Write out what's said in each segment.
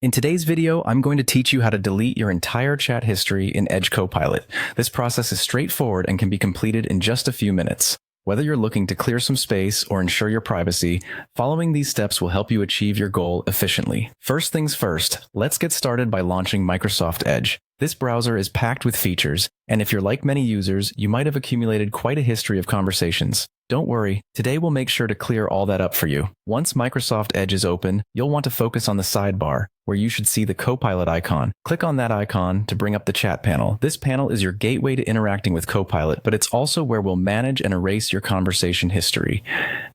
In today's video, I'm going to teach you how to delete your entire chat history in Edge Copilot. This process is straightforward and can be completed in just a few minutes. Whether you're looking to clear some space or ensure your privacy, following these steps will help you achieve your goal efficiently. First things first, let's get started by launching Microsoft Edge. This browser is packed with features, and if you're like many users, you might have accumulated quite a history of conversations. Don't worry, today we'll make sure to clear all that up for you. Once Microsoft Edge is open, you'll want to focus on the sidebar, where you should see the Copilot icon. Click on that icon to bring up the chat panel. This panel is your gateway to interacting with Copilot, but it's also where we'll manage and erase your conversation history.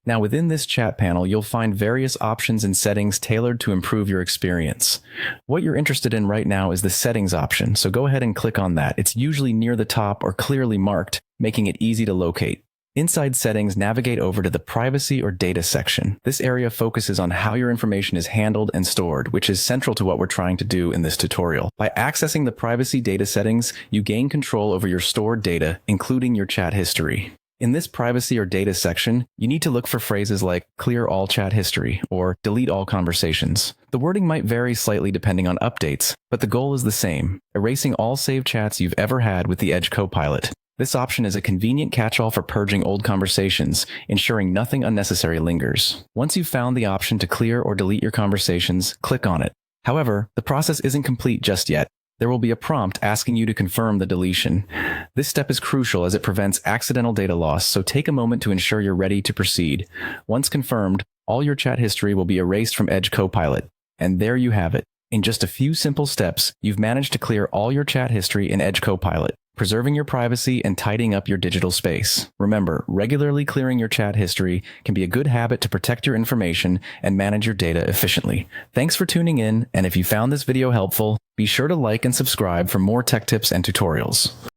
Now, within this chat panel, you'll find various options and settings tailored to improve your experience. What you're interested in right now is the settings option, so go ahead and click on that. It's usually near the top or clearly marked, making it easy to locate. Inside settings, navigate over to the privacy or data section. This area focuses on how your information is handled and stored, which is central to what we're trying to do in this tutorial. By accessing the privacy data settings, you gain control over your stored data, including your chat history. In this privacy or data section, you need to look for phrases like clear all chat history or delete all conversations. The wording might vary slightly depending on updates, but the goal is the same: erasing all saved chats you've ever had with the Edge Copilot. This option is a convenient catch-all for purging old conversations, ensuring nothing unnecessary lingers. Once you've found the option to clear or delete your conversations, click on it. However, the process isn't complete just yet. There will be a prompt asking you to confirm the deletion. This step is crucial as it prevents accidental data loss, so take a moment to ensure you're ready to proceed. Once confirmed, all your chat history will be erased from Edge Copilot. And there you have it. In just a few simple steps, you've managed to clear all your chat history in Edge Copilot, preserving your privacy and tidying up your digital space. Remember, regularly clearing your chat history can be a good habit to protect your information and manage your data efficiently. Thanks for tuning in, and if you found this video helpful, be sure to like and subscribe for more tech tips and tutorials.